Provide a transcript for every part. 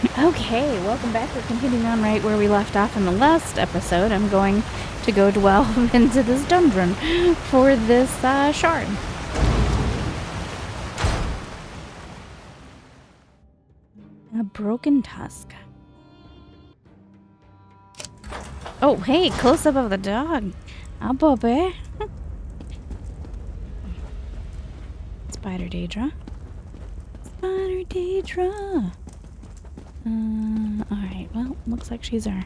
Okay, welcome back. We're continuing on right where we left off in the last episode. I'm going to go delve into this dungeon for this shard. A broken tusk. Oh, hey, close up of the dog. Ah, Bobby. Spider Daedra. Spider Daedra. Alright, well, looks like she's our...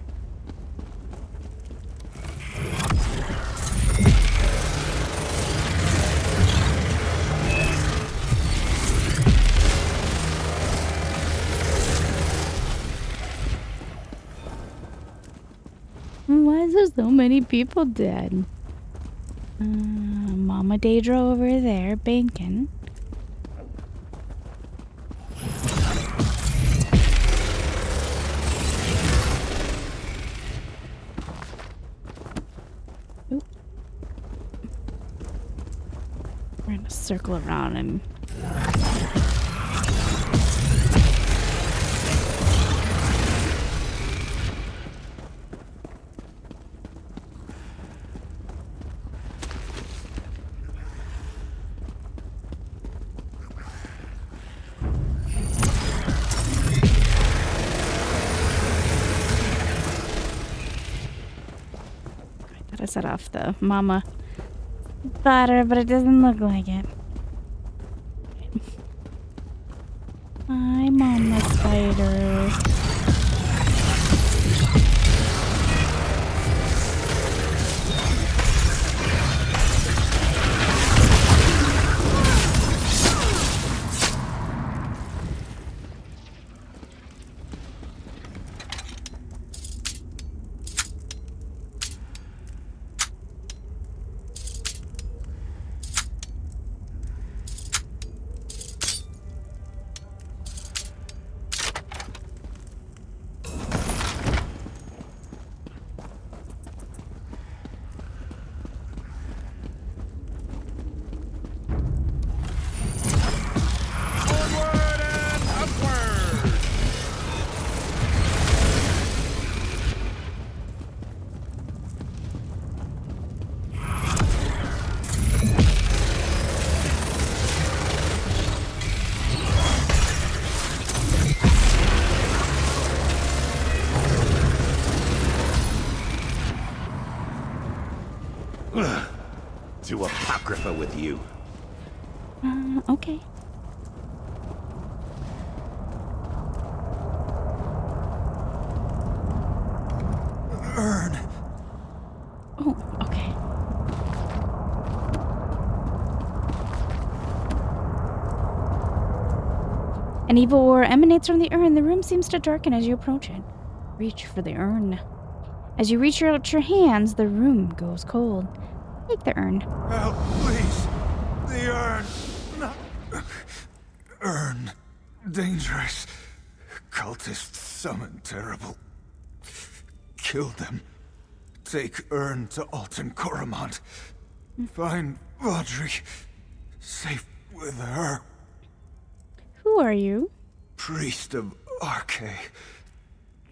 Why is there so many people dead? Mama Daedra over there, banking. We're gonna circle around and... I set off the mama spider, but it doesn't look like it. Hi, mama spider. To Apocrypha with you. Okay. Urn. Oh, okay. An evil aura emanates from the urn. The room seems to darken as you approach it. Reach for the urn. As you reach out your hands, the room goes cold. Take the urn. Help, please. The urn. No. Urn. Dangerous. Cultists summoned terrible. Kill them. Take urn to Alton Coromant. Find Audrey. Safe with her. Who are you? Priest of Arche.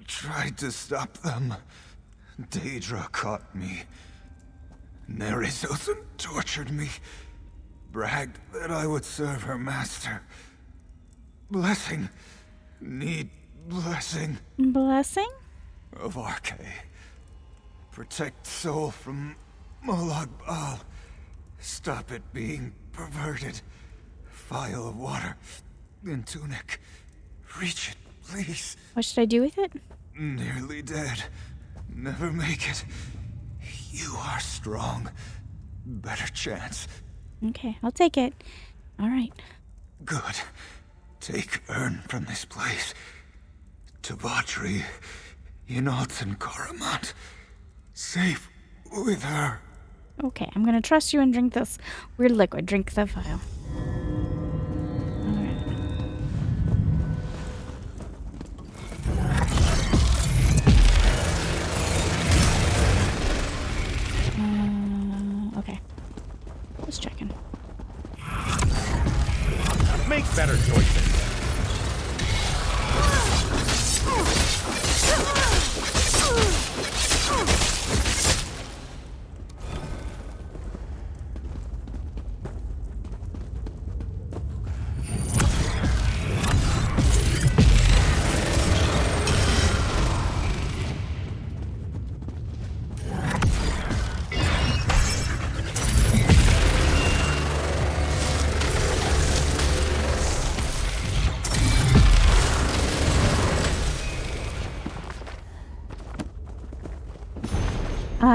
Tried to stop them. Daedra caught me. Remosito tortured me. Bragged that I would serve her master. Blessing. Need blessing. Blessing? Of Arche. Protect soul from Molag Bal. Stop it being perverted. Vial of water. In tunic. Reach it, please. What should I do with it? Nearly dead. Never make it. You are strong. Better chance. Okay, I'll take it. All right. Good. Take urn from this place. To Audrey. In Alton Coromant. Safe with her. Okay, I'm gonna trust you and drink this weird liquid. Drink the vial. Okay. Just checking. Make better choices.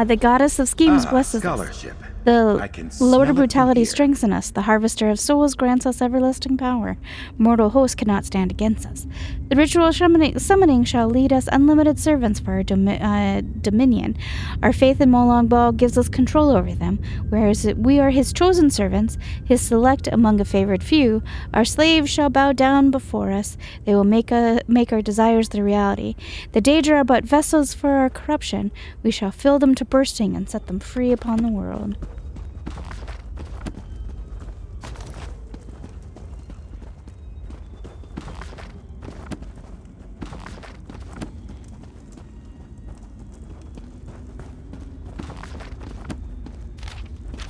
The goddess of schemes blesses us. Scholarship. The I can Lord smell of it brutality from here. strengthens us. The harvester of souls grants us everlasting power. Mortal hosts cannot stand against us. The ritual summoning shall lead us unlimited servants for our dominion. Our faith in Molong gives us control over them, whereas we are his chosen servants, his select among a favored few. Our slaves shall bow down before us. They will make our desires their reality. The Daedra are but vessels for our corruption. We shall fill them to bursting and set them free upon the world.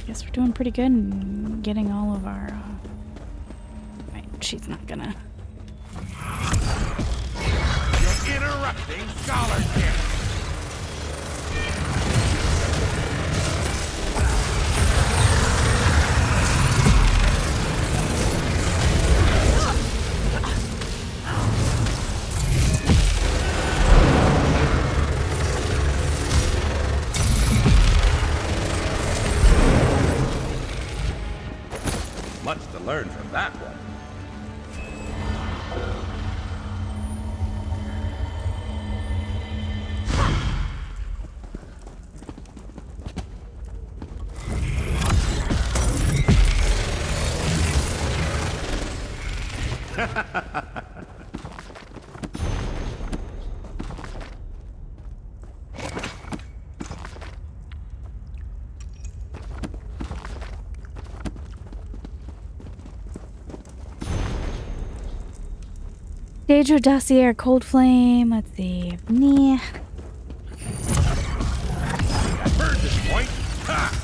Guess we're doing pretty good in getting all of our... Right, she's not gonna... You're interrupting scholarship. Much to learn from that one. Daedra, Dossier, Cold Flame, let's see. Nah. I've heard this point. Ha!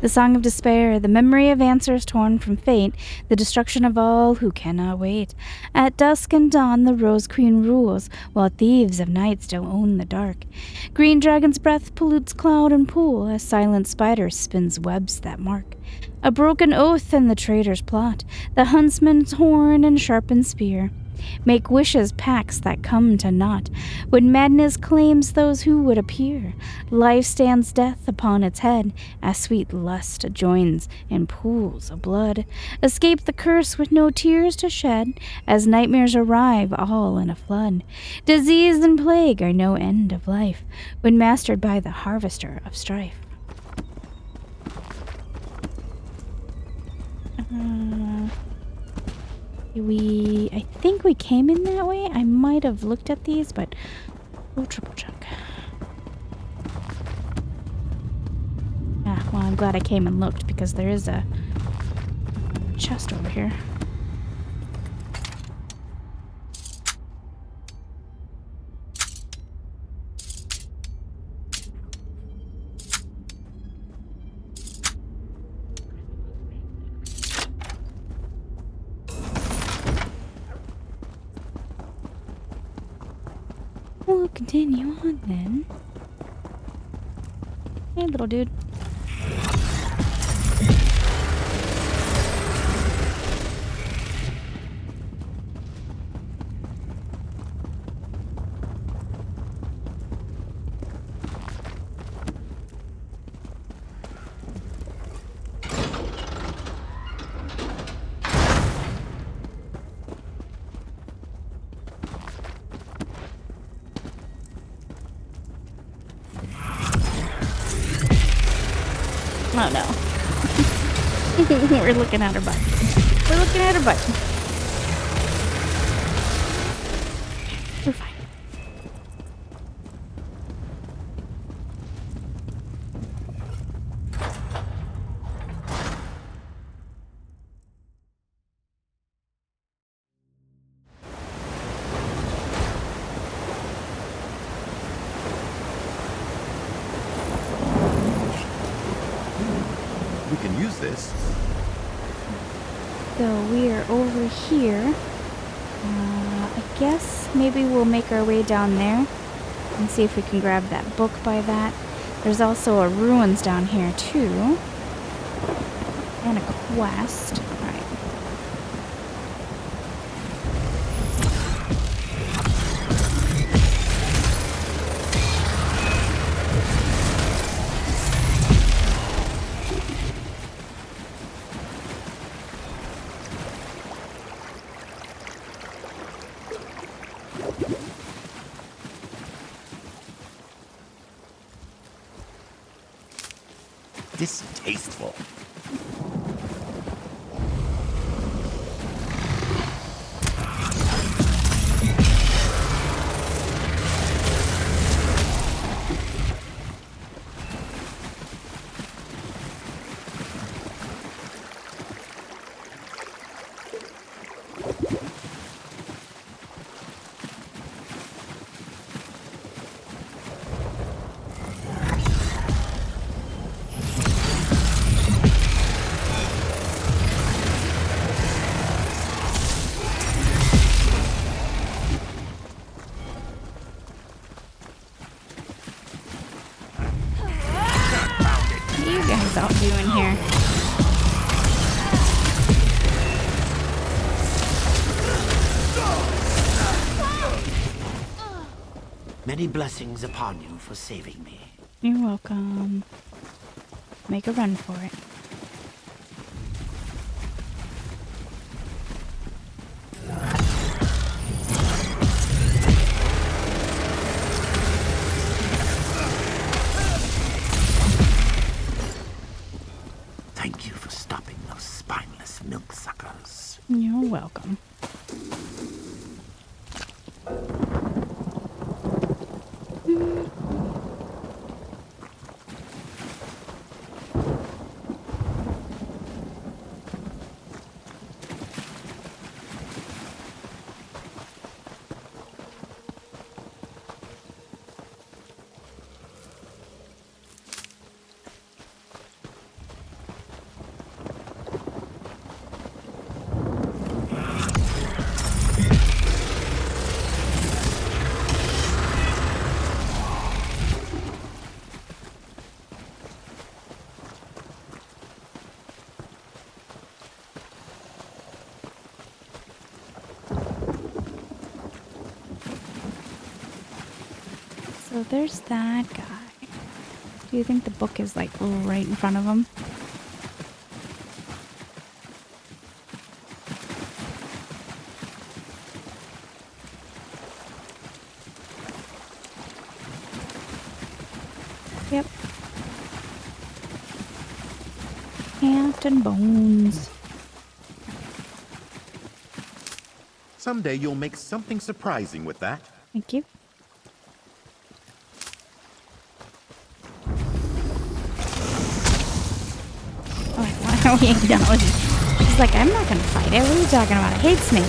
The Song of Despair, the memory of answers torn from fate, the destruction of all who cannot wait. At dusk and dawn the Rose Queen rules, while thieves of night still own the dark. Green dragon's breath pollutes cloud and pool, as silent spider spins webs that mark. A broken oath and the traitor's plot, the huntsman's horn and sharpened spear. Make wishes pacts that come to naught, when madness claims those who would appear. Life stands death upon its head, as sweet lust joins in pools of blood. Escape the curse with no tears to shed, as nightmares arrive all in a flood. Disease and plague are no end of life, when mastered by the harvester of strife. I think we came in that way. I might have looked at these, but we'll triple check. Ah, well, I'm glad I came and looked because there is a chest over here. We'll continue on then. Hey, little dude. Oh no. We're looking at her butt. We're looking at her butt. We're fine. We can use this. So we are over here. I guess maybe we'll make our way down there and see if we can grab that book by that. There's also a ruins down here too. And a quest. Alright. Distasteful. Out doing here. Many blessings upon you for saving me. You're welcome. Make a run for it. Thank you for stopping those spineless milk suckers. You're welcome. So there's that guy. Do you think the book is like right in front of him? Yep. Captain Bones. Someday you'll make something surprising with that. Thank you. Why are we acknowledging? She's like, I'm not gonna fight it. What are you talking about? I hate snakes.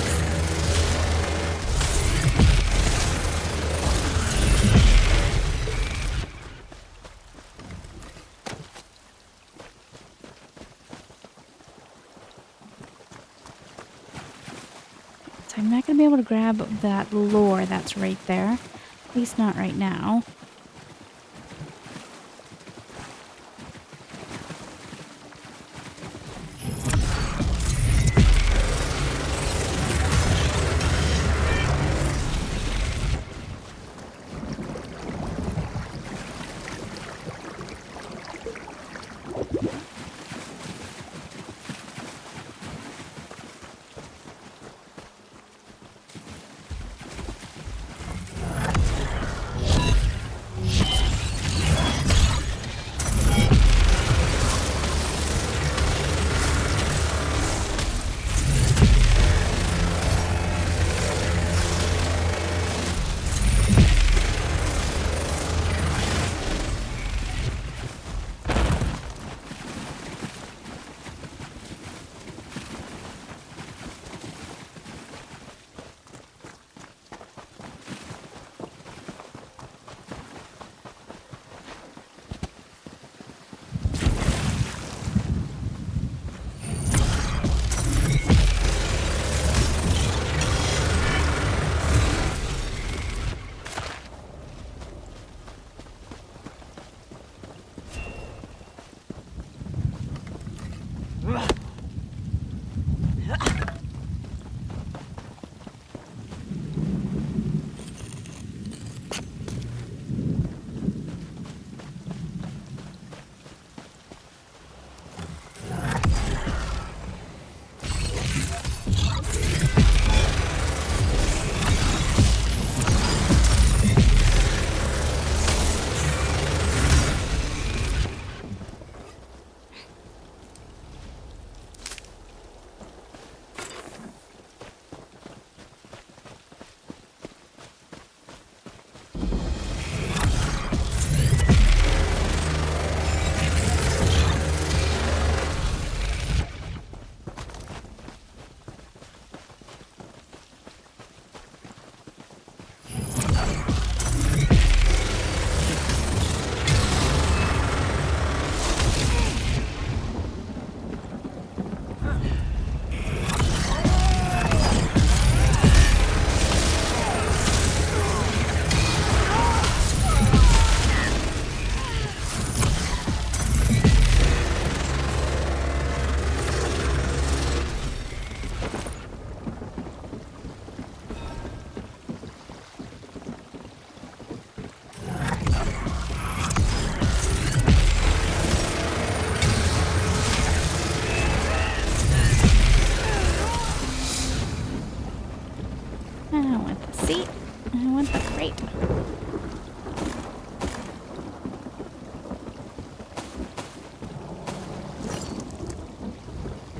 So I'm not gonna be able to grab that lore that's right there. At least not right now.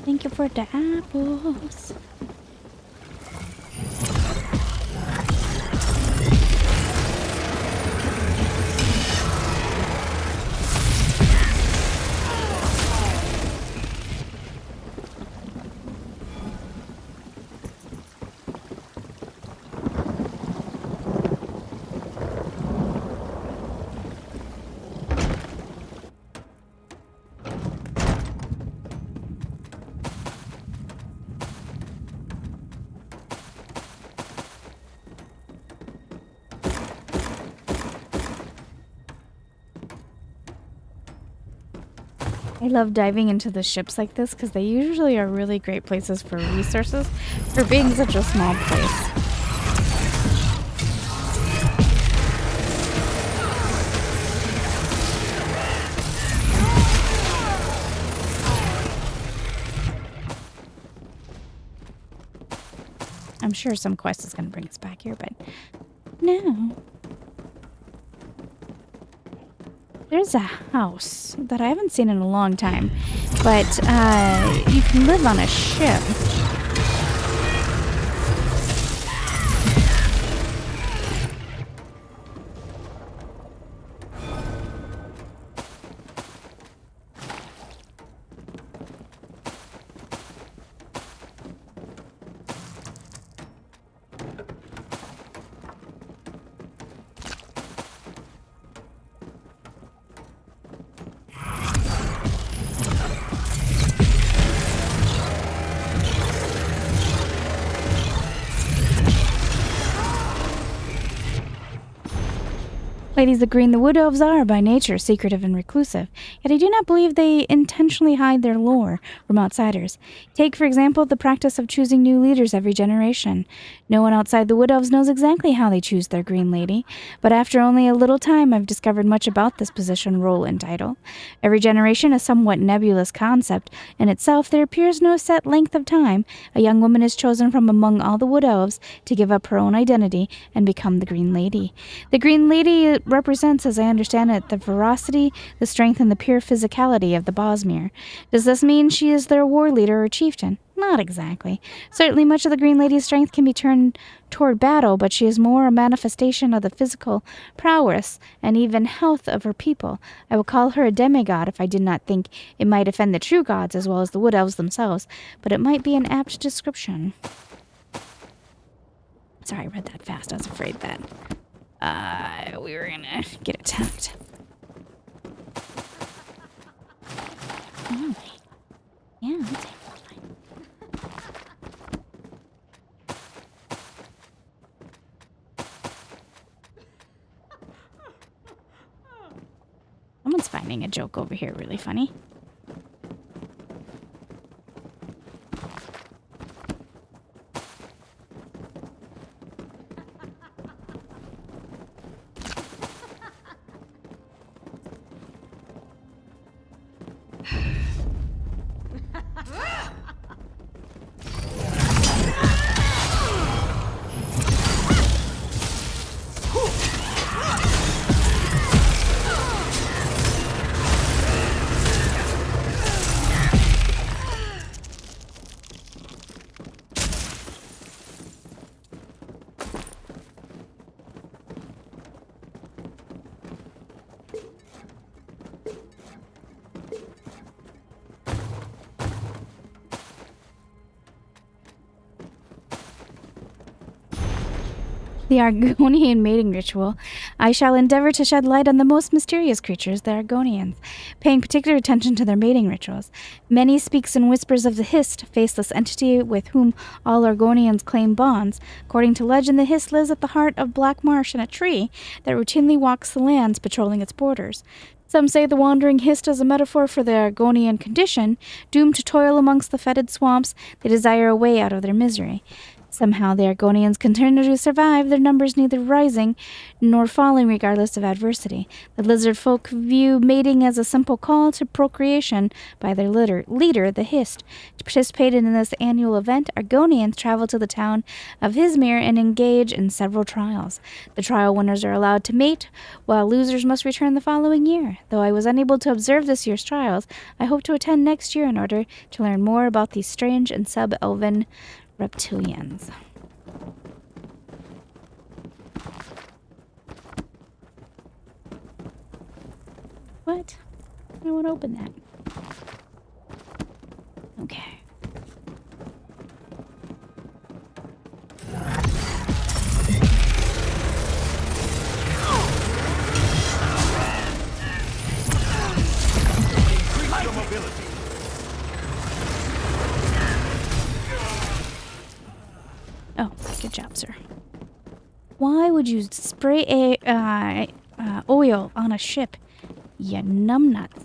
Thank you for the apples. I love diving into the ships like this because they usually are really great places for resources for being such a small place. I'm sure some quest is going to bring us back here, but no. There's a house that I haven't seen in a long time, but you can live on a ship. Ladies of Green, the Wood Elves are, by nature, secretive and reclusive, yet I do not believe they intentionally hide their lore from outsiders. Take, for example, the practice of choosing new leaders every generation. No one outside the Wood Elves knows exactly how they choose their Green Lady, but after only a little time I've discovered much about this position, role, and title. Every generation a somewhat nebulous concept. In itself, there appears no set length of time. A young woman is chosen from among all the Wood Elves to give up her own identity and become the Green Lady. The Green Lady represents, as I understand it, the ferocity, the strength, and the pure physicality of the Bosmere. Does this mean she is their war leader or chieftain? Not exactly. Certainly much of the Green Lady's strength can be turned toward battle, but she is more a manifestation of the physical prowess and even health of her people. I would call her a demigod if I did not think it might offend the true gods as well as the Wood Elves themselves, but it might be an apt description. Sorry, I read that fast. I was afraid that we were gonna get attacked. Oh, yeah, that's it. Someone's finding a joke over here really funny. The Argonian mating ritual. I shall endeavor to shed light on the most mysterious creatures, the Argonians, paying particular attention to their mating rituals. Many speaks in whispers of the Hist, faceless entity with whom all Argonians claim bonds. According to legend, the Hist lives at the heart of Black Marsh in a tree that routinely walks the lands, patrolling its borders. Some say the wandering Hist is a metaphor for the Argonian condition. Doomed to toil amongst the fetid swamps, they desire a way out of their misery. Somehow the Argonians continue to survive, their numbers neither rising nor falling regardless of adversity. The lizard folk view mating as a simple call to procreation by their leader, the Hist. To participate in this annual event, Argonians travel to the town of Hizmir and engage in several trials. The trial winners are allowed to mate, while losers must return the following year. Though I was unable to observe this year's trials, I hope to attend next year in order to learn more about these strange and sub-elven reptilians. What? I won't open that. Okay. Increase your mobility. Oh, good job, sir. Why would you spray oil on a ship, you numbnuts?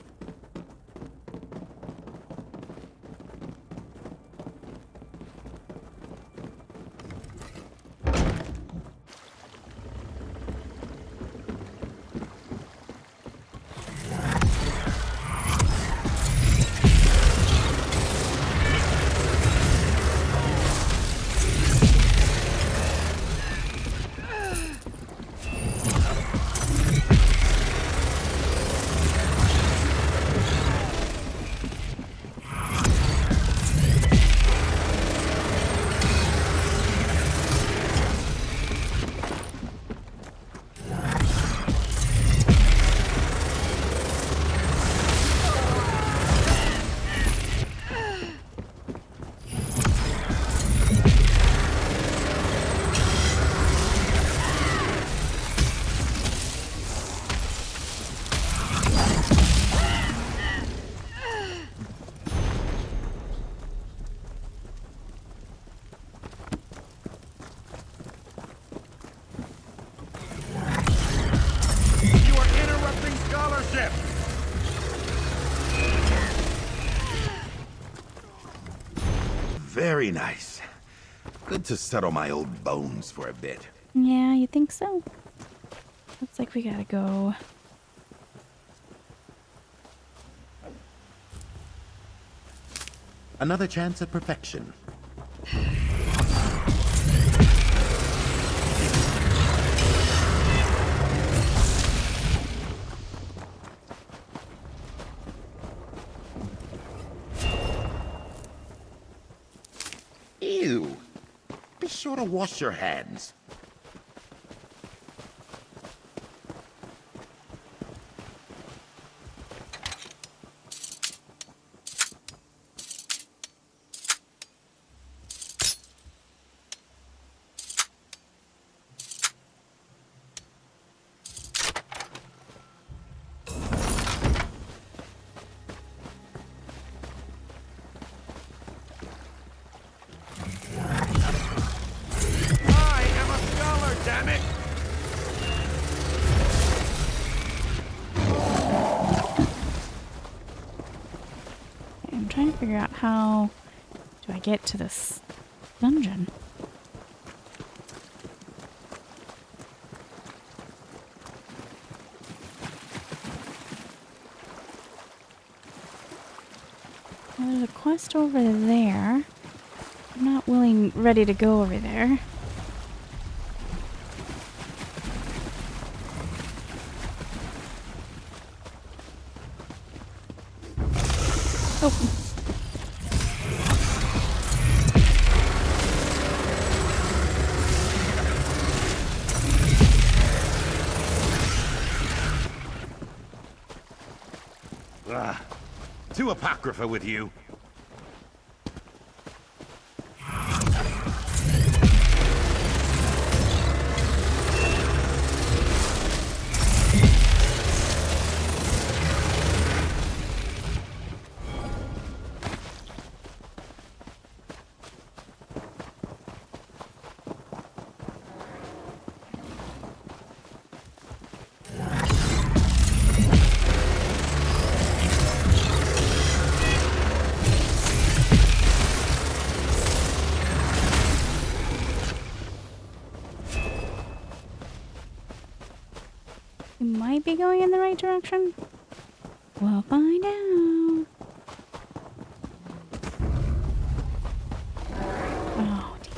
Very nice. Good to settle my old bones for a bit. Yeah, you think so? Looks like we gotta go. Another chance at perfection. Ew. Be sure to wash your hands. Figure out how do I get to this dungeon. Well, there's a quest over there. I'm not ready to go over there. Oh. To Apocrypha with you. We might be going in the right direction. We'll find out. Oh, dear.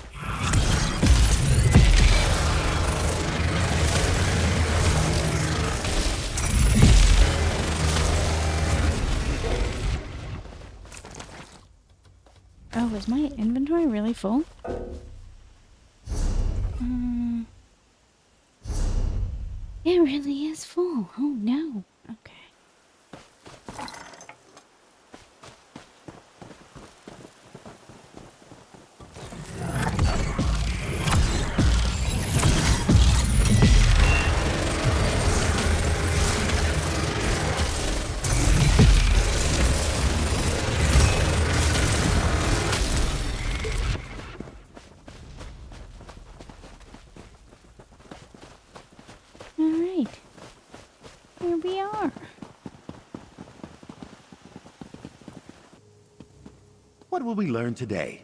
Oh, is my inventory really full? It really is full. Oh no. Okay. Alright. Here we are. What will we learn today?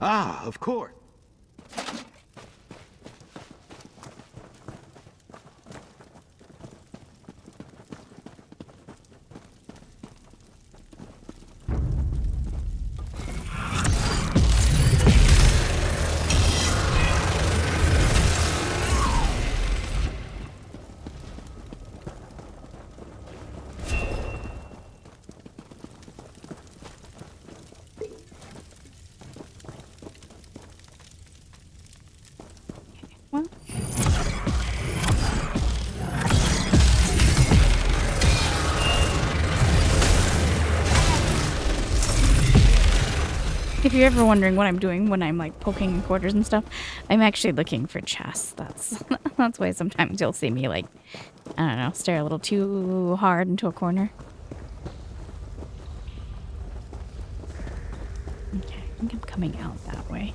Ah, of course. Well. If you're ever wondering what I'm doing when I'm like poking in quarters and stuff, I'm actually looking for chests. That's why sometimes you'll see me like, I don't know, stare a little too hard into a corner. Okay, I think I'm coming out that way.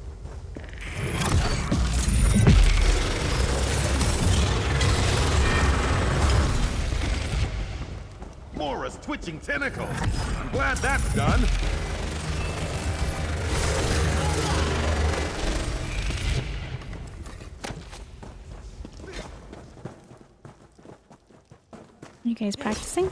Mora's twitching tentacles. I'm glad that's done. You guys practicing?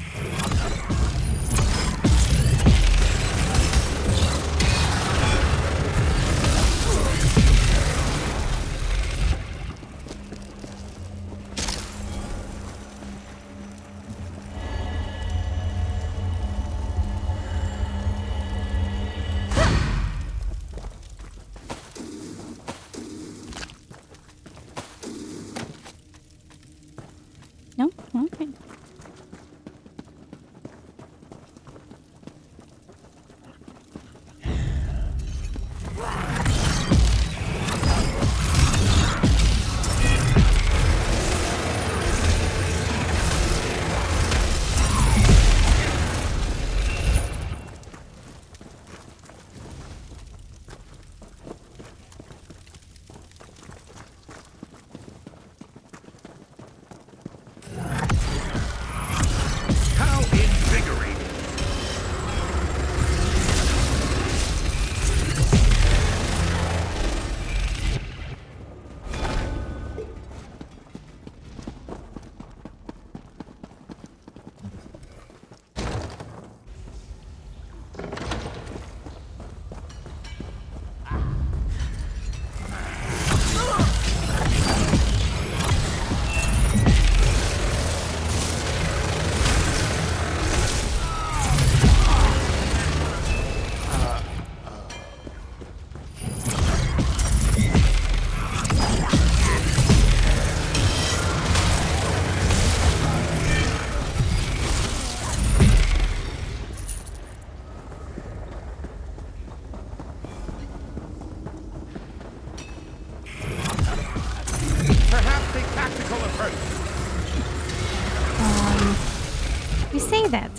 No? Okay.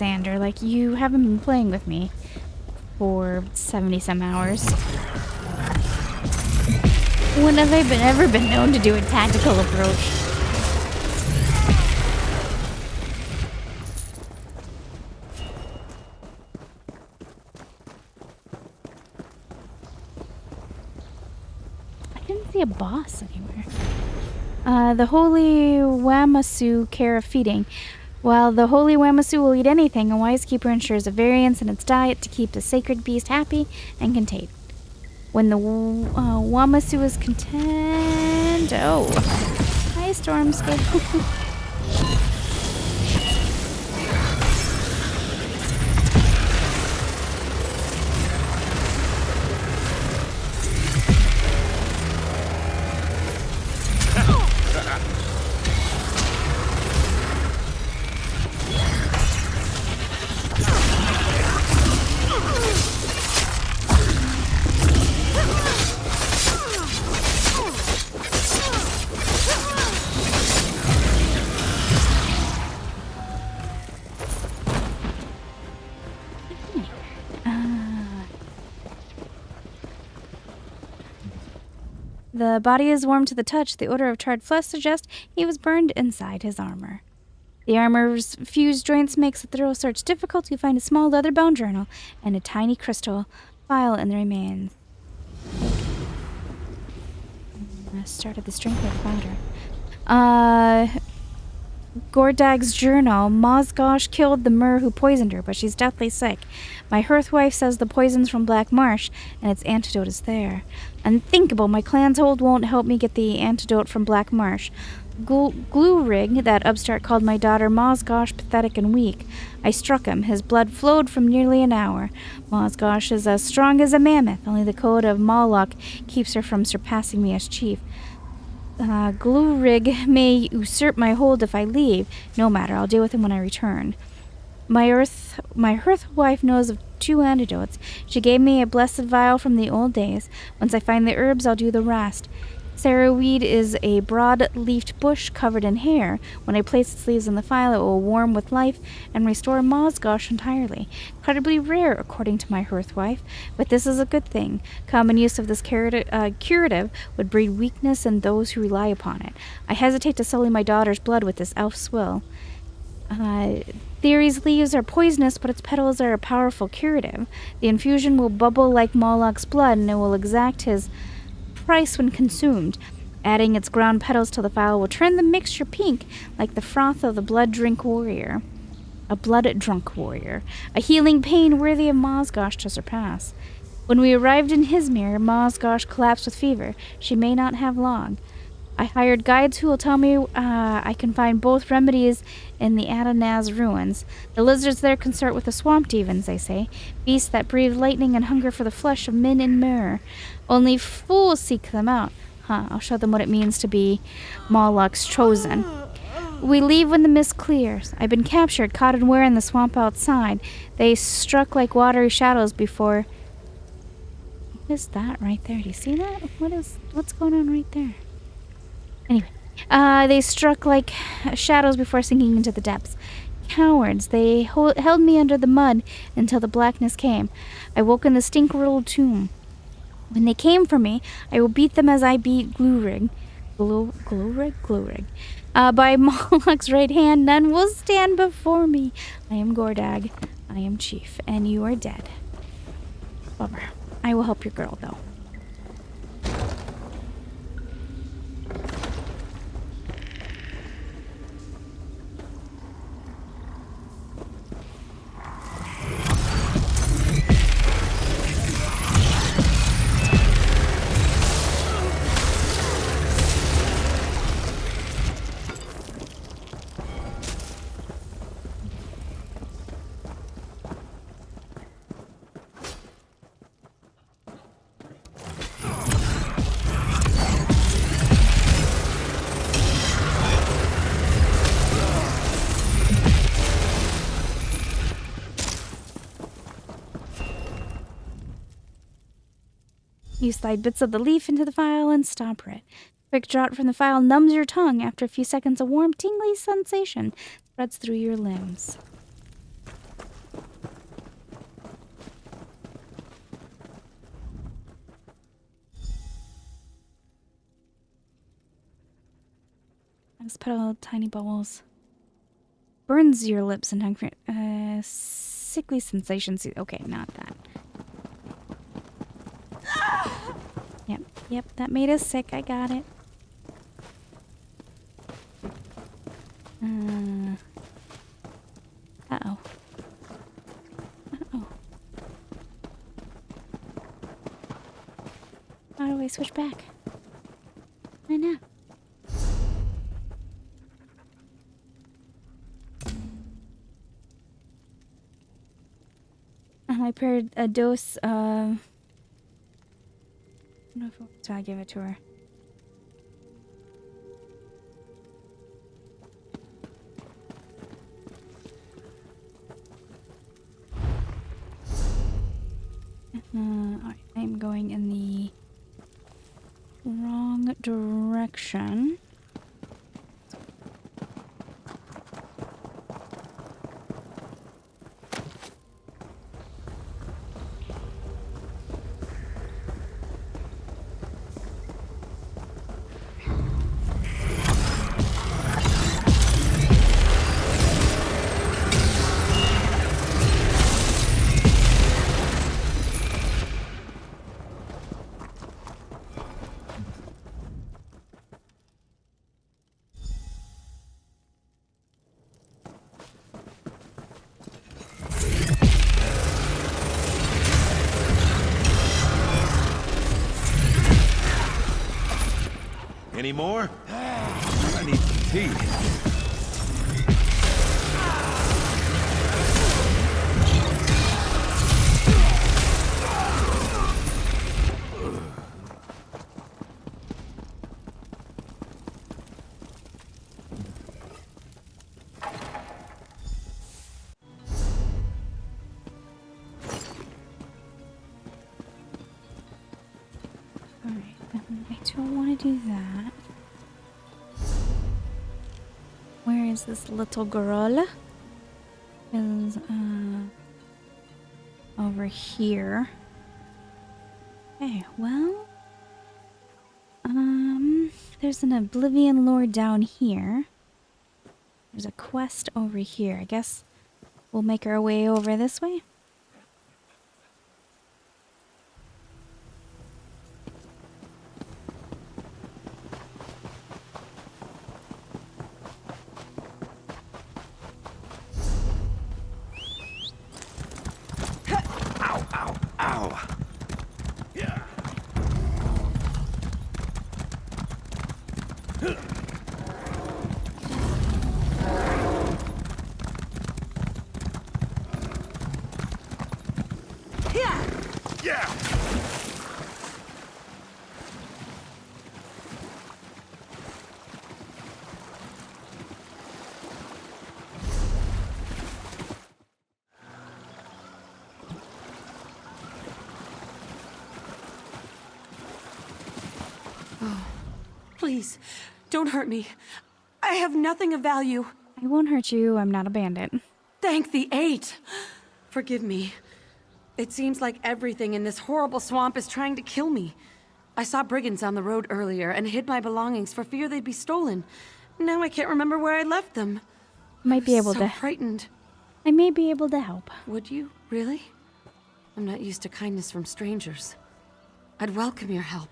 Xander. Like, you haven't been playing with me for 70-some hours. When have I ever been known to do a tactical approach? I didn't see a boss anywhere. The Holy Wamasu care of feeding. While the Holy Wamasu will eat anything, a wise keeper ensures a variance in its diet to keep the sacred beast happy and contained. When the Wamasu is content... Oh. Hi, Stormscale. The body is warm to the touch. The odor of charred flesh suggests he was burned inside his armor. The armor's fused joints makes a thorough search difficult. You find a small leather-bound journal and a tiny crystal vial in the remains. I started the strength of powder. Gordag's journal. Mozgosh killed the Mer who poisoned her, but she's deathly sick. My hearthwife says the poison's from Black Marsh, and its antidote is there. Unthinkable. My clan's hold won't help me get the antidote from Black Marsh. Gloorig, that upstart, called my daughter Mozgosh pathetic and weak. I struck him. His blood flowed for nearly an hour. Mozgosh is as strong as a mammoth. Only the code of Moloch keeps her from surpassing me as chief. Gloorig may usurp my hold if I leave. No matter, I'll deal with him when I return. My hearthwife knows of 2 antidotes. She gave me a blessed vial from the old days. Once I find the herbs, I'll do the rest. Sarrowweed is a broad-leafed bush covered in hair. When I place its leaves in the vial, it will warm with life and restore Mozgosh entirely. Incredibly rare, according to my hearthwife, but this is a good thing. Common use of this curative would breed weakness in those who rely upon it. I hesitate to sully my daughter's blood with this elf swill. Theory's leaves are poisonous, but its petals are a powerful curative. The infusion will bubble like Moloch's blood, and it will exact his price when consumed. Adding its ground petals to the vial will turn the mixture pink, like the froth of the blood-drunk warrior. A blood-drunk warrior. A healing pain worthy of Mozgosh to surpass. When we arrived in Hizmir, Mozgosh collapsed with fever. She may not have long. I hired guides who will tell me I can find both remedies in the Adonaz ruins. The lizards there consort with the swamp demons, they say. Beasts that breathe lightning and hunger for the flesh of men and mer. Only fools seek them out. I'll show them what it means to be Moloch's chosen. We leave when the mist clears. I've been captured, caught and wear in the swamp outside. They struck like watery shadows before... What is that right there? Do you see that? What's going on right there? Anyway, they struck like shadows before sinking into the depths. Cowards, they held me under the mud until the blackness came. I woke in the stink-riddled tomb. When they came for me, I will beat them as I beat Gloorig. Gloorig. By Moloch's right hand, none will stand before me. I am Gordag. I am chief, and you are dead. Bummer. I will help your girl, though. You slide bits of the leaf into the vial and stopper it. Quick draught from the vial numbs your tongue. After a few seconds, a warm, tingly sensation spreads through your limbs. Just put all tiny bubbles. Burns your lips and tongue. Sickly sensations. Okay, not that. Yep, that made us sick. I got it. Uh-oh. Uh-oh. How do I switch back? I know. I paired a dose of... I don't know if I give it to her. Alright, I'm going in the wrong direction. Any more? I need some tea. Alright, I don't want to do that. Where is this little girl? Is over here. Okay, well, there's an Oblivion lore down here. There's a quest over here. I guess we'll make our way over this way. Please, don't hurt me. I have nothing of value. I won't hurt you. I'm not a bandit. Thank the eight. Forgive me. It seems like everything in this horrible swamp is trying to kill me. I saw brigands on the road earlier and hid my belongings for fear they'd be stolen. Now I can't remember where I left them. Might be able so to. frightened. I may be able to help. Would you? Really? I'm not used to kindness from strangers. I'd welcome your help.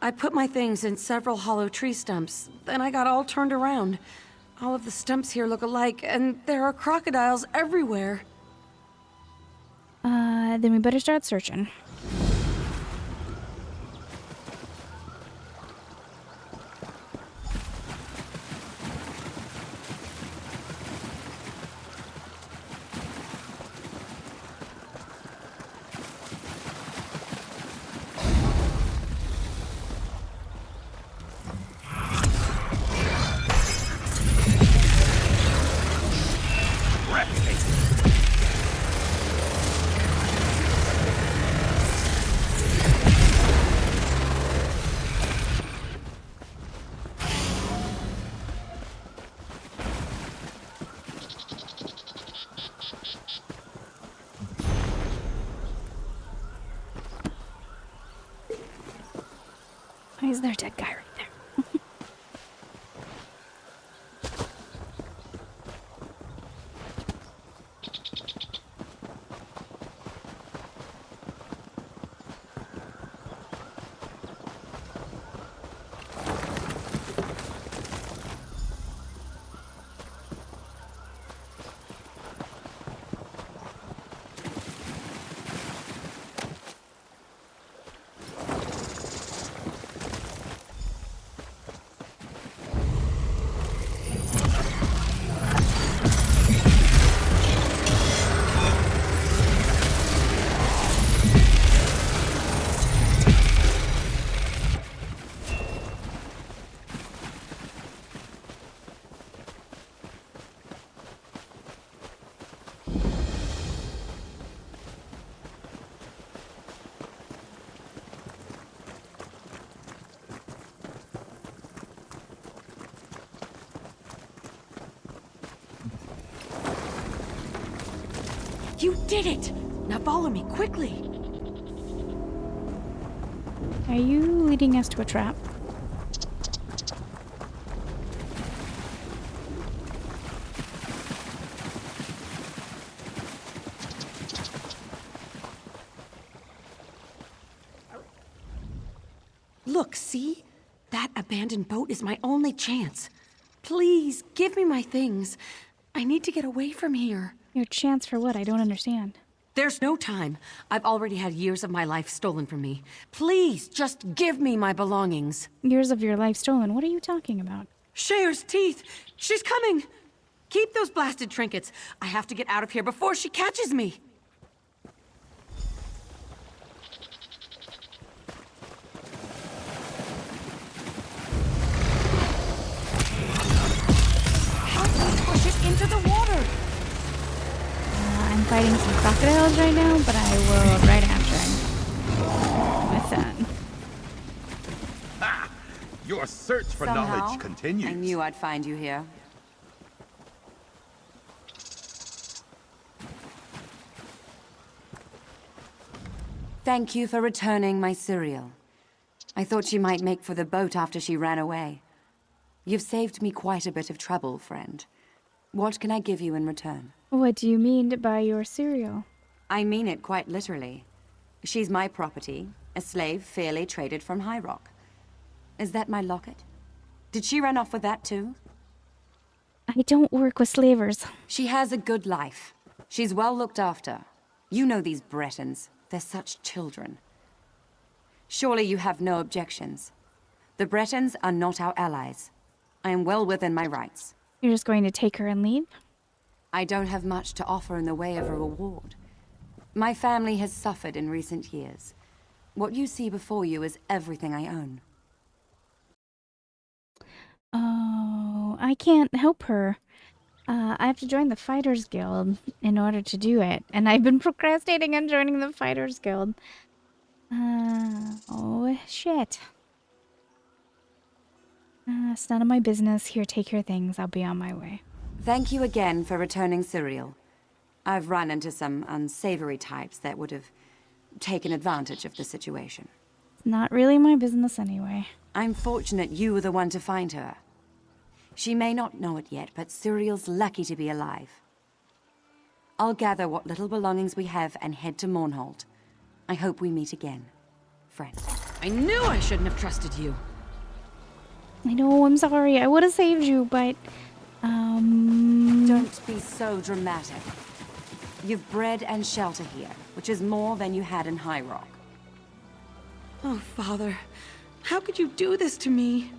I put my things in several hollow tree stumps, then I got all turned around. All of the stumps here look alike, and there are crocodiles everywhere. Then we better start searching. Why is there a dead guy right there? You did it! Now follow me, quickly! Are you leading us to a trap? Look, see? That abandoned boat is my only chance. Please, give me my things. I need to get away from here. Your chance for what? I don't understand. There's no time. I've already had years of my life stolen from me. Please, just give me my belongings. Years of your life stolen. What are you talking about? Cher's teeth! She's coming! Keep those blasted trinkets. I have to get out of here before she catches me. Help me push it into the water! I'm fighting some crocodiles right now, but I will right after with that. Ha! Your search for Somehow, knowledge continues. I knew I'd find you here. Thank you for returning my cereal. I thought she might make for the boat after she ran away. You've saved me quite a bit of trouble, friend. What can I give you in return? What do you mean by your cereal? I mean it quite literally. She's my property, a slave fairly traded from High Rock. Is that my locket? Did she run off with that too? I don't work with slavers. She has a good life. She's well looked after. You know these Bretons. They're such children. Surely you have no objections. The Bretons are not our allies. I am well within my rights. You're just going to take her and leave? I don't have much to offer in the way of a reward. My family has suffered in recent years. What you see before you is everything I own. Oh, I can't help her. I have to join the Fighters Guild in order to do it. And I've been procrastinating on joining the Fighters Guild. Oh, shit. It's none of my business. Here, take your things. I'll be on my way. Thank you again for returning cereal. I've run into some unsavory types that would have taken advantage of the situation. It's not really my business anyway. I'm fortunate you were the one to find her. She may not know it yet, but Cereal's lucky to be alive. I'll gather what little belongings we have and head to Mournhold. I hope we meet again, friend. I knew I shouldn't have trusted you. I know, I'm sorry. I would have saved you, but... Don't be so dramatic. You've bread and shelter here, which is more than you had in High Rock. Oh, Father. How could you do this to me?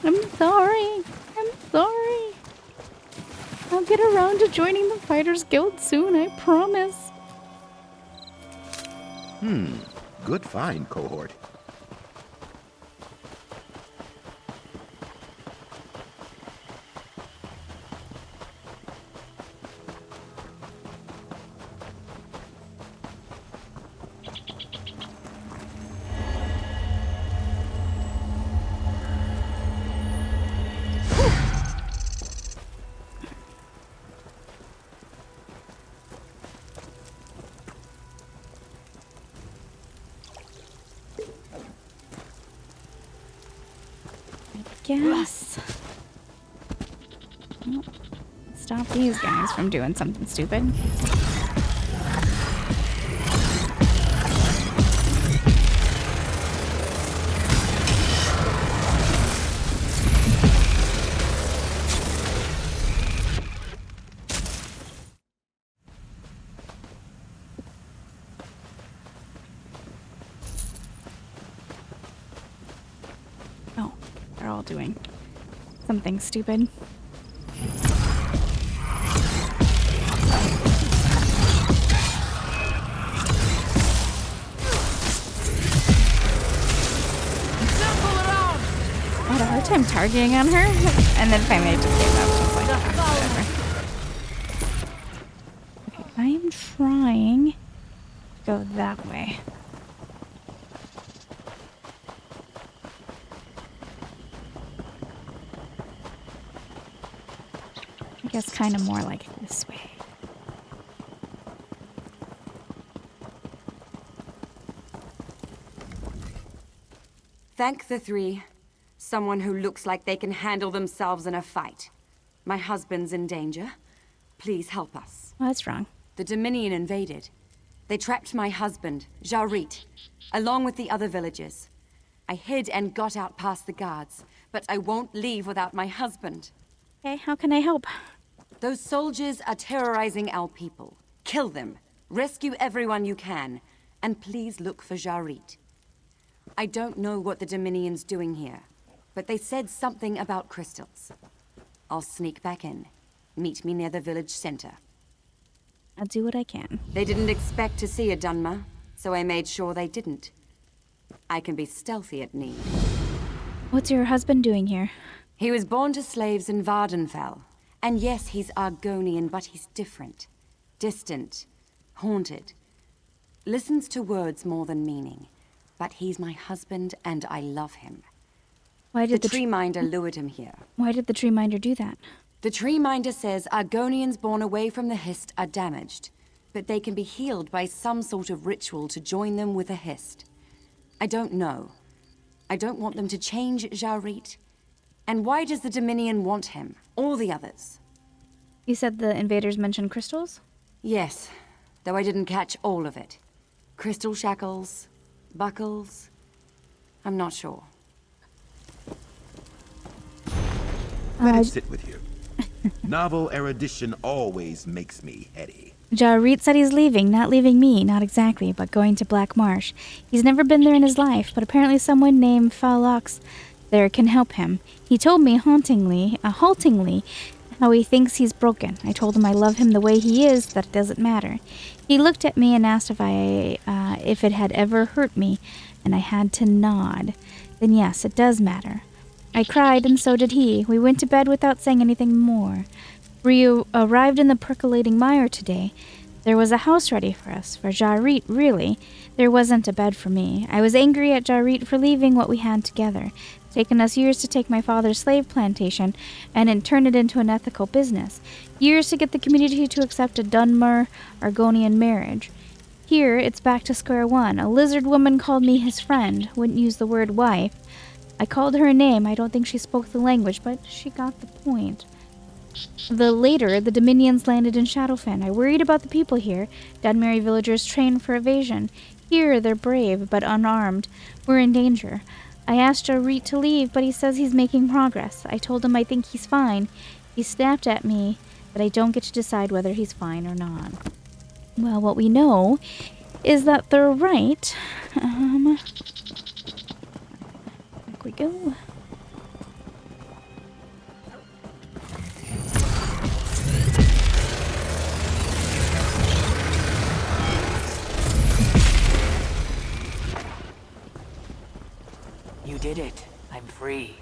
I'm sorry. I'm sorry. I'll get around to joining the Fighters Guild soon, I promise. Good find, cohort. Guess. Oh, stop these guys from doing something stupid. Oh, they're all doing something stupid. I had a hard time targeting on her, and then finally I just gave up. Just like, whatever. Okay, I am trying to go that way. I guess kind of more like this way. Thank the three. Someone who looks like they can handle themselves in a fight. My husband's in danger. Please help us. What's wrong? The Dominion invaded. They trapped my husband, Writ, along with the other villagers. I hid and got out past the guards, but I won't leave without my husband. Okay, how can I help? Those soldiers are terrorizing our people. Kill them. Rescue everyone you can. And please look for Writ. I don't know what the Dominion's doing here, but they said something about crystals. I'll sneak back in. Meet me near the village center. I'll do what I can. They didn't expect to see a Dunmer, so I made sure they didn't. I can be stealthy at need. What's your husband doing here? He was born to slaves in Vardenfell. And yes, he's Argonian, but he's different. Distant. Haunted. Listens to words more than meaning. But he's my husband, and I love him. Why did the Treeminder lured him here. Why did the Treeminder do that? The Treeminder says Argonians born away from the Hist are damaged, but they can be healed by some sort of ritual to join them with a Hist. I don't know. I don't want them to change Writ. And why does the Dominion want him? Or the others? You said the invaders mentioned crystals? Yes, though I didn't catch all of it. Crystal shackles, buckles. I'm not sure. Let it sit with you. Novel erudition always makes me heady. Writ said he's leaving, not leaving me, not exactly, but going to Black Marsh. He's never been there in his life, but apparently someone named Ravalox there can help him. He told me haltingly, how he thinks he's broken. I told him I love him the way he is, that it doesn't matter. He looked at me and asked if it had ever hurt me, and I had to nod. Then yes, it does matter. I cried, and so did he. We went to bed without saying anything more. We arrived in the percolating mire today. There was a house ready for us, for Writ, really. There wasn't a bed for me. I was angry at Writ for leaving what we had together. It's taken us years to take my father's slave plantation and turn it into an ethical business. Years to get the community to accept a Dunmer-Argonian marriage. Here, it's back to square one. A lizard woman called me his friend, wouldn't use the word wife. I called her a name. I don't think she spoke the language, but she got the point. Later, the Dominions landed in Shadowfen. I worried about the people here. Dunmeri villagers trained for evasion. Here, they're brave, but unarmed. We're in danger. I asked Writ to leave, but he says he's making progress. I told him I think he's fine. He snapped at me that I don't get to decide whether he's fine or not. Well, what we know is that they're right. Back we go. You did it. I'm free.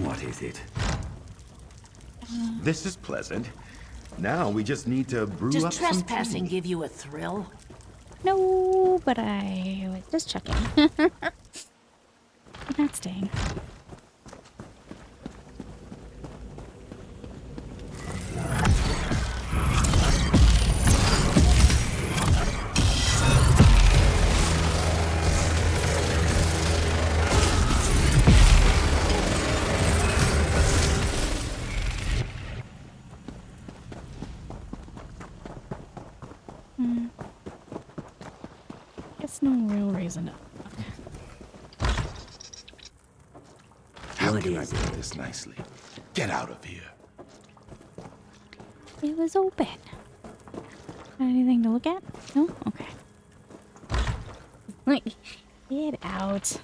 What is it? This is pleasant. Now we just need to brew Does up some trespassing tea. give you a thrill? No, but I was just checking. Not staying. Guess no real reason to. How What can I is put this nicely? Get out of here. It was open. Anything to look at? No? Okay. Like, get out.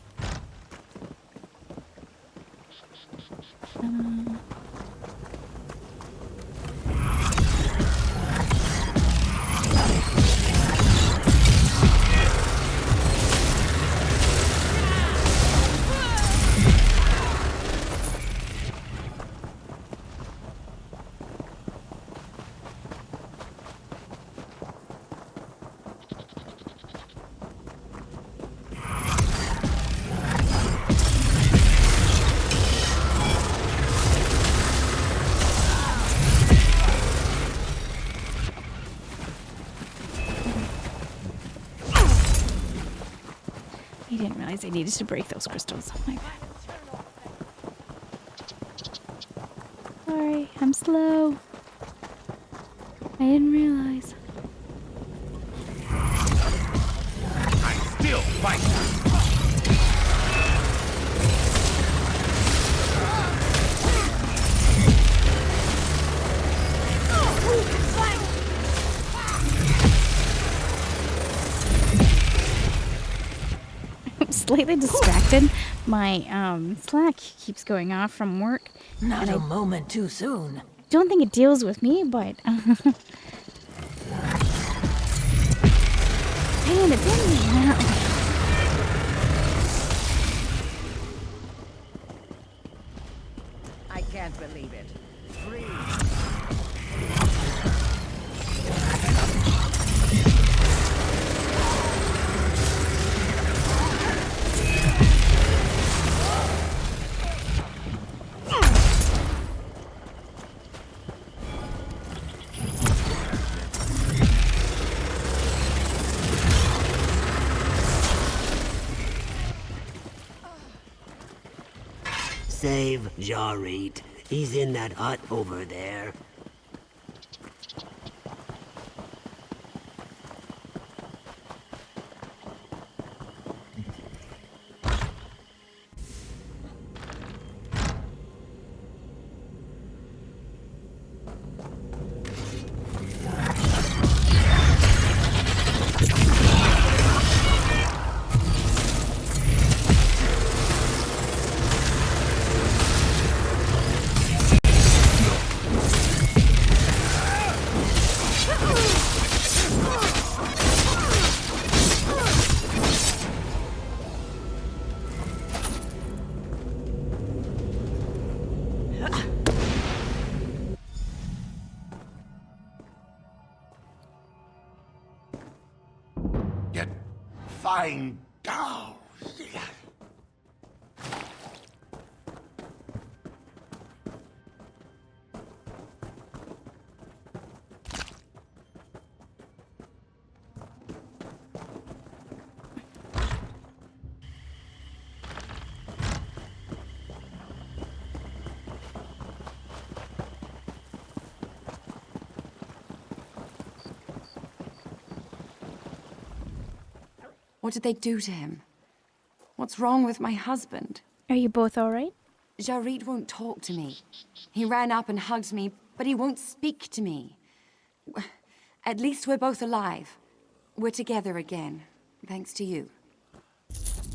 didn't realize I needed to break those crystals. Oh my god. Sorry, I'm slow. I didn't realize. I still fight. I'm slightly distracted. My Slack keeps going off from work. Not a moment too soon. Don't think it deals with me, but dang it didn't. I can't believe it. Free. Save Jarit. He's in that hut over there. Find out. What did they do to him? What's wrong with my husband? Are you both alright? Jarit won't talk to me. He ran up and hugged me, but he won't speak to me. At least we're both alive. We're together again, thanks to you.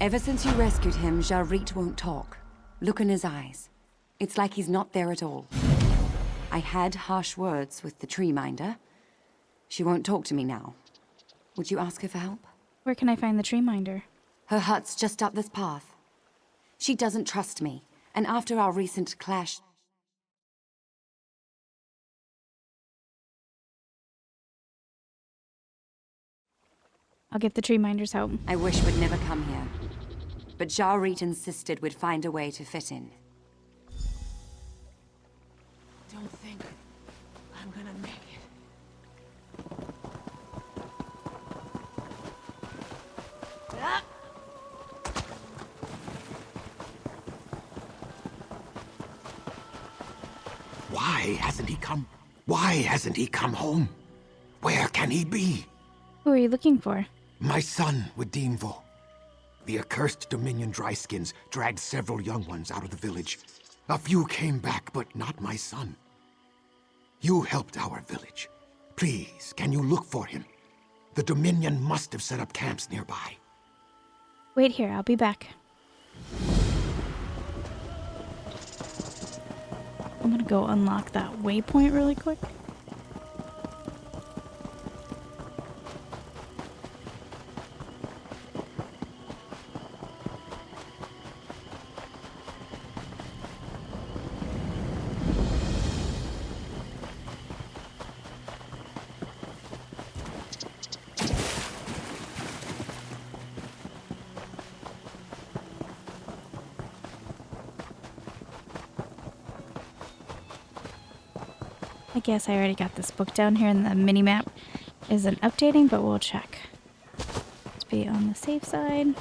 Ever since you rescued him, Jarit won't talk. Look in his eyes. It's like he's not there at all. I had harsh words with the tree minder. She won't talk to me now. Would you ask her for help? Where can I find the tree minder? Her hut's just up this path. She doesn't trust me, and after our recent clash... I'll give the tree minders help. I wish we'd never come here. But Jarit insisted we'd find a way to fit in. Don't think I'm gonna make it. Why hasn't he come? Why hasn't he come home? Where can he be? Who are you looking for? My son with Deanville. The accursed Dominion Dryskins dragged several young ones out of the village. A few came back, but not my son. You helped our village. Please, can you look for him? The Dominion must have set up camps nearby. Wait here, I'll be back. I'm gonna go unlock that waypoint really quick. I guess I already got this book down here, and the minimap isn't updating, but we'll check. Let's be on the safe side.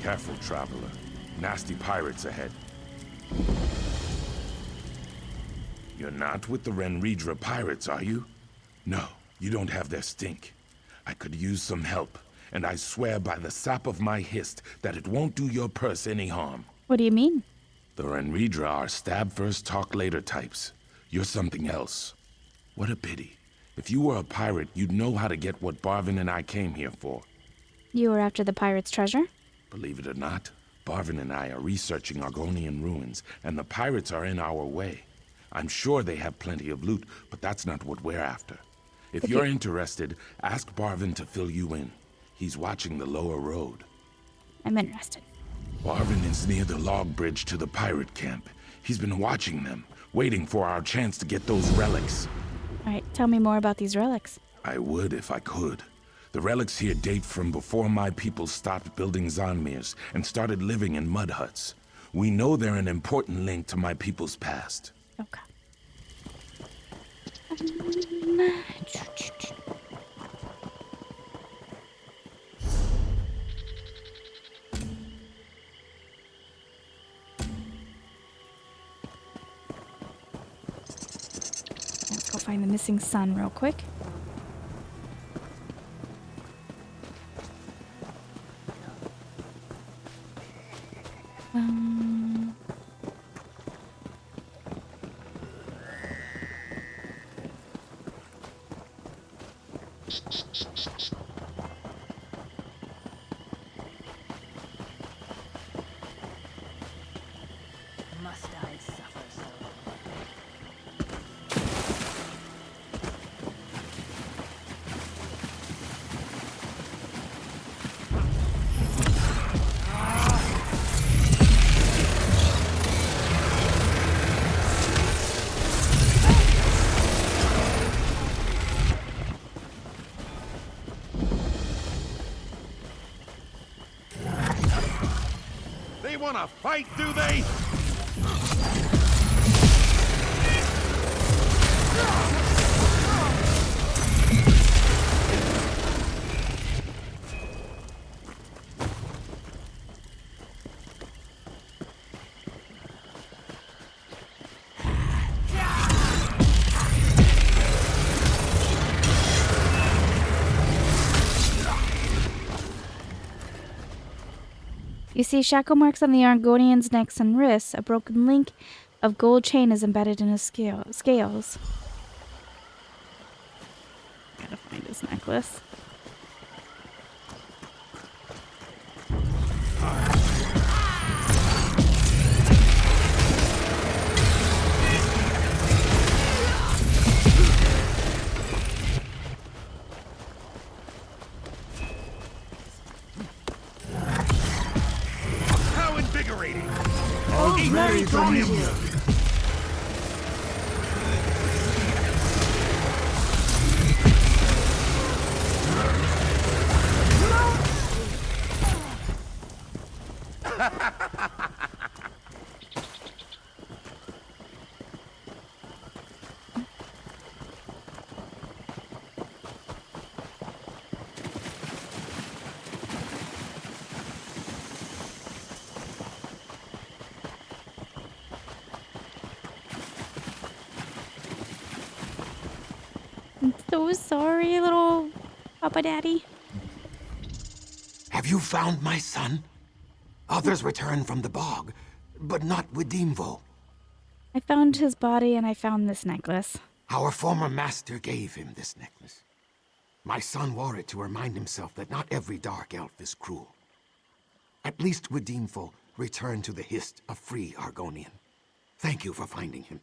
Careful, traveler. Nasty pirates ahead. You're not with the Renridra pirates, are you? No, you don't have their stink. I could use some help, and I swear by the sap of my hist that it won't do your purse any harm. What do you mean? The Renridra are stab first, talk later types. You're something else. What a pity. If you were a pirate, you'd know how to get what Barvin and I came here for. You were after the pirate's treasure? Believe it or not, Barvin and I are researching Argonian ruins, and the pirates are in our way. I'm sure they have plenty of loot, but that's not what we're after. If you're interested, ask Barvin to fill you in. He's watching the lower road. I'm interested. Barvin is near the log bridge to the pirate camp. He's been watching them, waiting for our chance to get those relics. Alright, tell me more about these relics. I would if I could. The relics here date from before my people stopped building Zonmirs and started living in mud huts. We know they're an important link to my people's past. Okay. Let's go find the missing son real quick. Must I suffer so? They wanna fight, do they? You see shackle marks on the Argonian's necks and wrists. A broken link of gold chain is embedded in his scales. Gotta find his necklace. How invigorating! Ready from you. I'm so sorry, little Papa Daddy. Have you found my son? Others returned from the bog, but not with Dimvo. I found his body and I found this necklace. Our former master gave him this necklace. My son wore it to remind himself that not every dark elf is cruel. At least Widimfo returned to the hist a free Argonian. Thank you for finding him.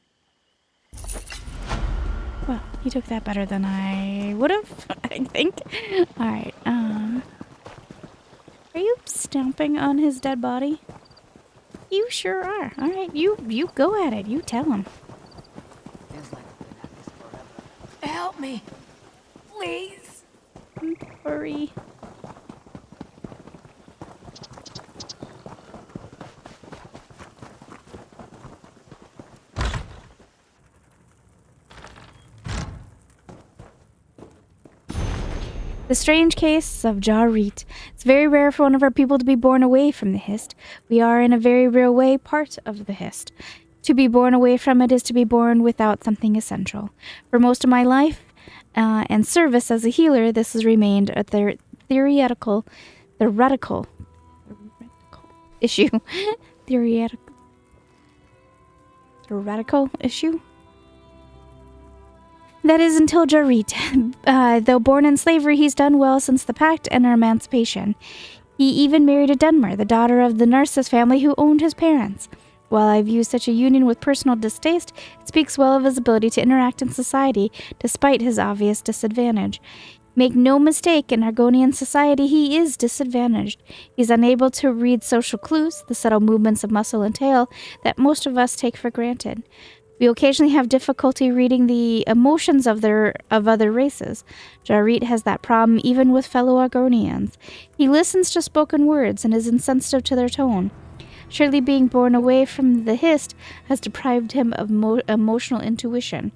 Well, he took that better than I would have, I think. Alright, are you stomping on his dead body? You sure are. Alright, you go at it. You tell him. Feels like I've been at this forever. Help me, please. Hurry. The strange case of Writ. It's very rare for one of our people to be born away from the Hist. We are, in a very real way, part of the Hist. To be born away from it is to be born without something essential. For most of my life and service as a healer, this has remained a theoretical issue. Theoretical issue? That is until Writ. Though born in slavery, he's done well since the Pact and our emancipation. He even married a Dunmer, the daughter of the Narcissus family who owned his parents. While I view such a union with personal distaste, it speaks well of his ability to interact in society, despite his obvious disadvantage. Make no mistake, in Argonian society he is disadvantaged. He's unable to read social clues, the subtle movements of muscle and tail that most of us take for granted. We occasionally have difficulty reading the emotions of other races. Writ has that problem even with fellow Argonians. He listens to spoken words and is insensitive to their tone. Surely being born away from the Hist has deprived him of emotional intuition.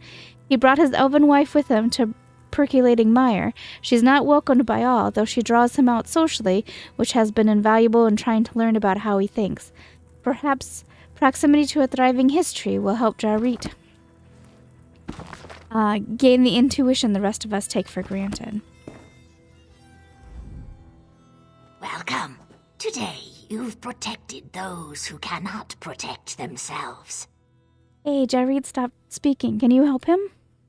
He brought his elven wife with him to percolating mire. She's not welcomed by all, though she draws him out socially, which has been invaluable in trying to learn about how he thinks. Perhaps proximity to a thriving history will help Writ gain the intuition the rest of us take for granted. Welcome. Today, you've protected those who cannot protect themselves. Hey, Writ stopped speaking. Can you help him?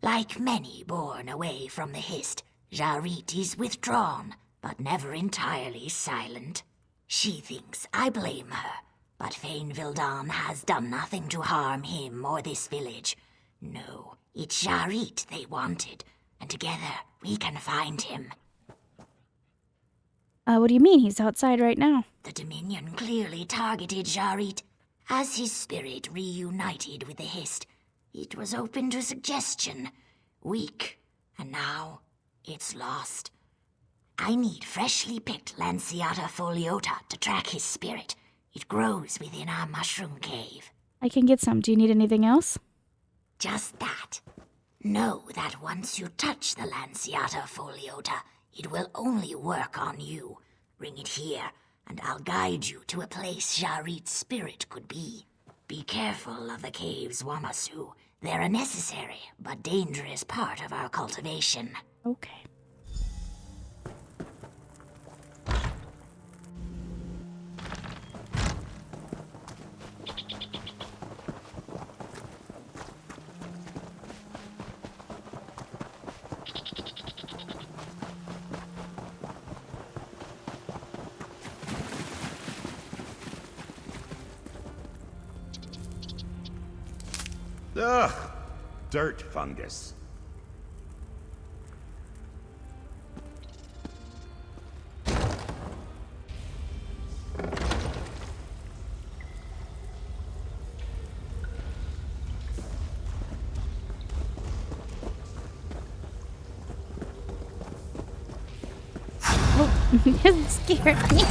Like many born away from the Hist, Writ is withdrawn, but never entirely silent. She thinks I blame her, but Fane Vildan has done nothing to harm him or this village. No, it's Writ they wanted, and together we can find him. What do you mean? He's outside right now. The Dominion clearly targeted Writ. As his spirit reunited with the Hist, it was open to suggestion. Weak. And now, it's lost. I need freshly picked Lanciata foliota to track his spirit. It grows within our mushroom cave. I can get some. Do you need anything else? Just that. Know that once you touch the Lanciata foliota, it will only work on you. Bring it here, and I'll guide you to a place Writ's spirit could be. Be careful of the caves, Wamasu. They're a necessary but dangerous part of our cultivation. Okay. Ugh! Dirt fungus. Oh, it scared me.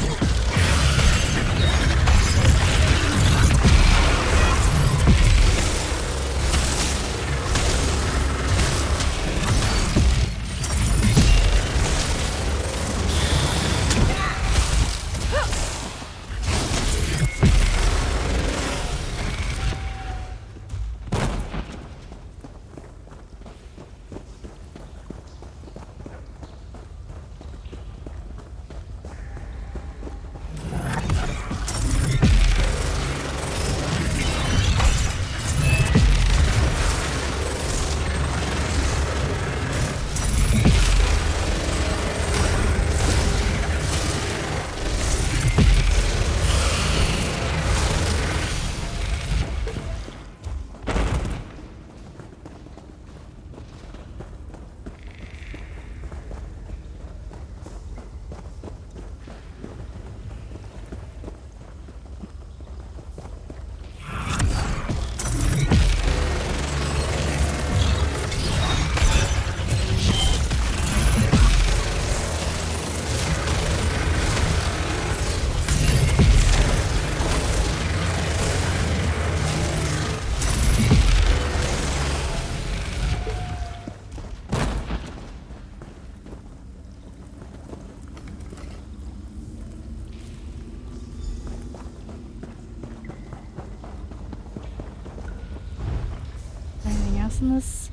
else in this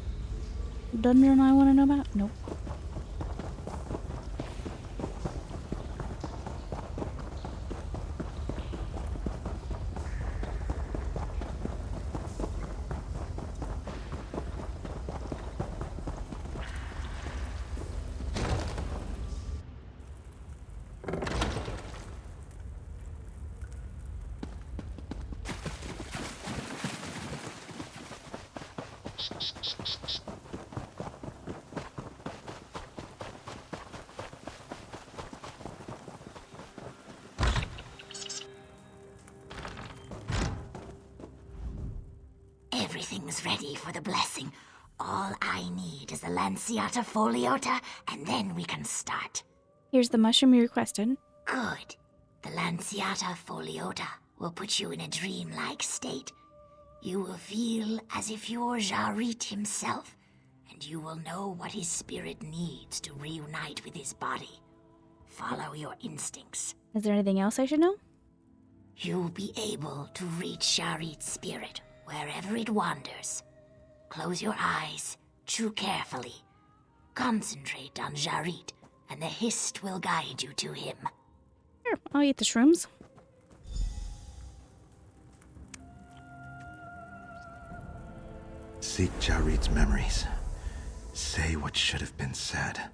dungeon I want to know about? Nope. Everything's ready for the blessing. All I need is the Lanciata Foliota, and then we can start. Here's the mushroom you requested. Good. The Lanciata Foliota will put you in a dreamlike state. You will feel as if you're Jarit himself, and you will know what his spirit needs to reunite with his body. Follow your instincts. Is there anything else I should know? You'll be able to reach Jarit's spirit wherever it wanders. Close your eyes, chew carefully. Concentrate on Jarit, and the Hist will guide you to him. Sure, I'll eat the shrooms. Seek Jarit's memories. Say what should have been said.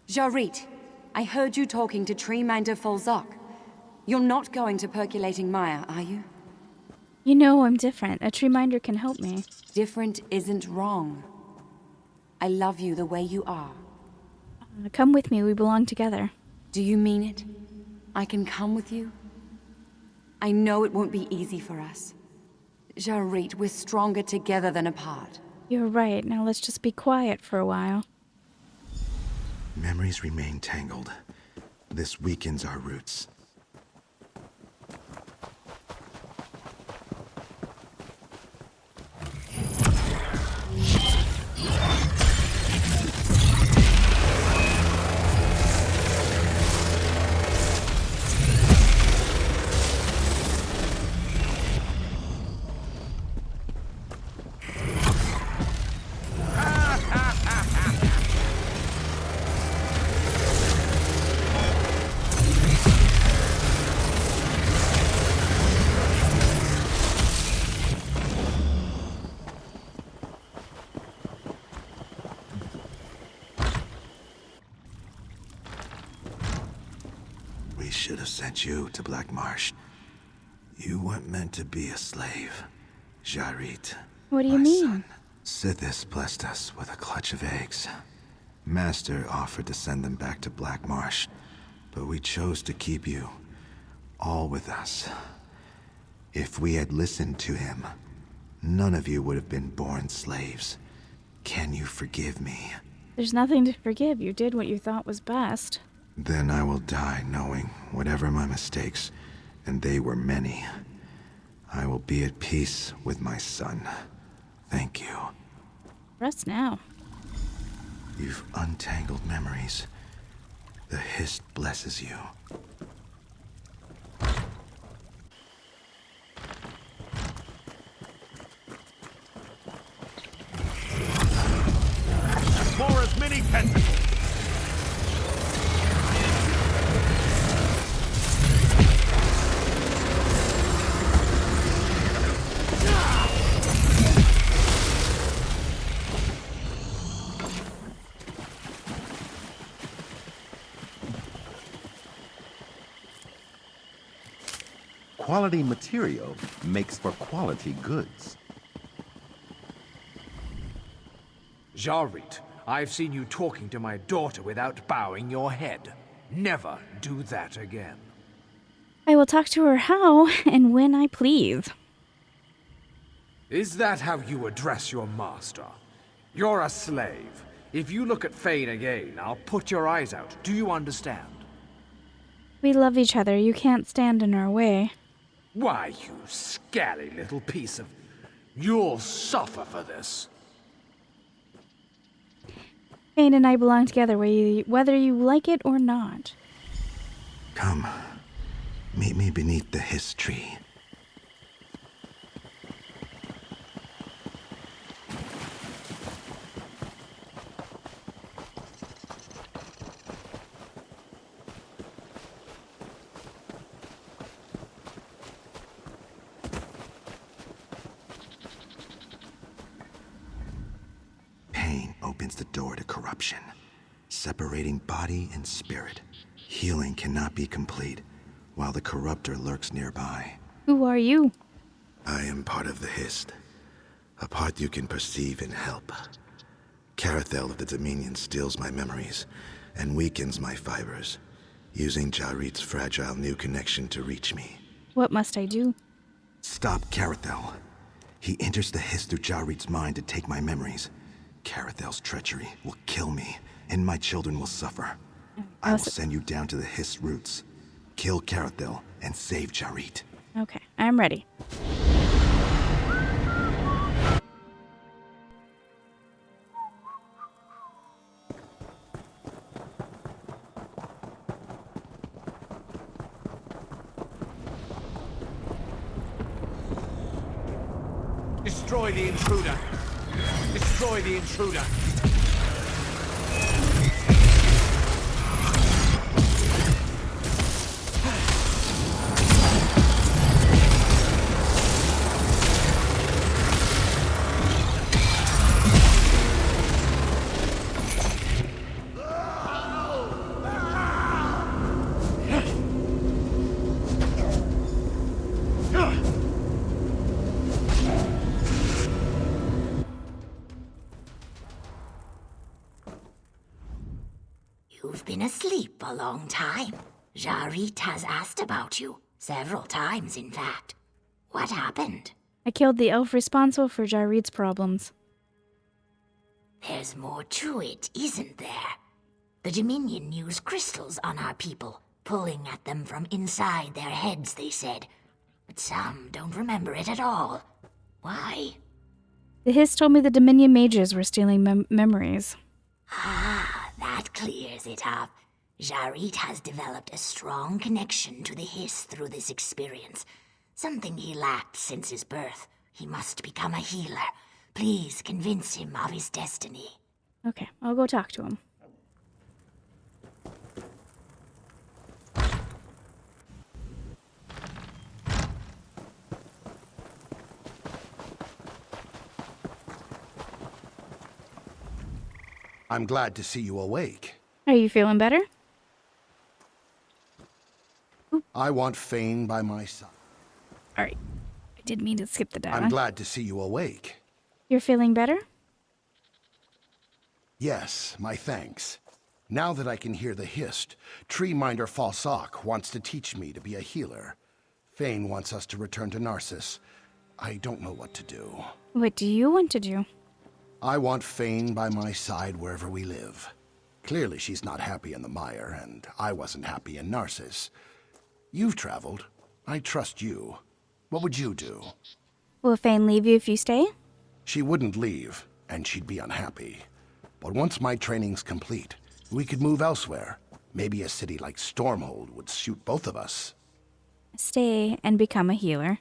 Jarit, I heard you talking to Treeminder Folzok. You're not going to Percolating Mire, are you? You know I'm different. A tree minder can help me. Different isn't wrong. I love you the way you are. Come with me, we belong together. Do you mean it? I can come with you? I know it won't be easy for us. Jarit, we're stronger together than apart. You're right. Now let's just be quiet for a while. Memories remain tangled. This weakens our roots. We should have sent you to Black Marsh. You weren't meant to be a slave, Jarit. What do you mean? Sithis blessed us with a clutch of eggs. Master offered to send them back to Black Marsh, but we chose to keep you, all with us. If we had listened to him, none of you would have been born slaves. Can you forgive me? There's nothing to forgive. You did what you thought was best. Then I will die knowing whatever my mistakes, and they were many, I will be at peace with my son. Thank you. Rest now. You've untangled memories. The Hist blesses you. Mora's mini tentacles! Quality material makes for quality goods. Jarit, I've seen you talking to my daughter without bowing your head. Never do that again. I will talk to her how and when I please. Is that how you address your master? You're a slave. If you look at Fane again, I'll put your eyes out. Do you understand? We love each other. You can't stand in our way. Why, you scally little piece of... You'll suffer for this. Fane and I belong together, whether you like it or not. Come, meet me beneath the hiss tree. Opens the door to corruption, separating body and spirit. Healing cannot be complete while the corruptor lurks nearby. Who are you? I am part of the Hist, a part you can perceive and help. Carathel of the Dominion steals my memories and weakens my fibers, using Jarit's fragile new connection to reach me. What must I do? Stop Carathel. He enters the Hist through Jarit's mind to take my memories. Carathel's treachery will kill me, and my children will suffer. I will send you down to the Hist roots. Kill Carathel and save Jarit. Okay, I'm ready. Destroy the intruder! Destroy the intruder! You've been asleep a long time. Jarit has asked about you. Several times, in fact. What happened? I killed the elf responsible for Jarit's problems. There's more to it, isn't there? The Dominion use crystals on our people, pulling at them from inside their heads, they said. But some don't remember it at all. Why? The Hist told me the Dominion mages were stealing memories. Ah, that clears it up. Jarit has developed a strong connection to the Hist through this experience. Something he lacked since his birth. He must become a healer. Please convince him of his destiny. Okay, I'll go talk to him. I'm glad to see you awake. Are you feeling better? I want Fane by my side. Alright. I did mean to skip the dialogue. I'm glad to see you awake. You're feeling better? Yes, my thanks. Now that I can hear the Hist, Treeminder Falsock wants to teach me to be a healer. Fane wants us to return to Narcissus. I don't know what to do. What do you want to do? I want Fane by my side wherever we live. Clearly she's not happy in the mire, and I wasn't happy in Narcissus. You've traveled. I trust you. What would you do? Will Fane leave you if you stay? She wouldn't leave, and she'd be unhappy. But once my training's complete, we could move elsewhere. Maybe a city like Stormhold would suit both of us. Stay and become a healer.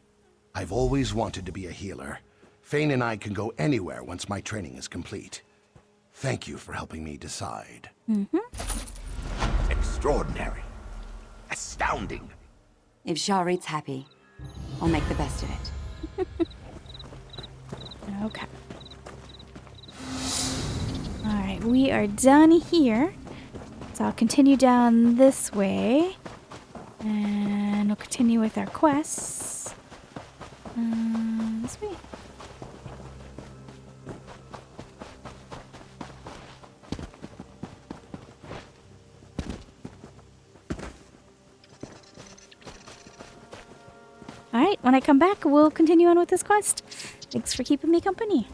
I've always wanted to be a healer. Fane and I can go anywhere once my training is complete. Thank you for helping me decide. Extraordinary. Astounding. If Jarit's happy, I'll make the best of it. Okay. Alright, we are done here. So I'll continue down this way. And we'll continue with our quests. This way. Alright, when I come back, we'll continue on with this quest. Thanks for keeping me company.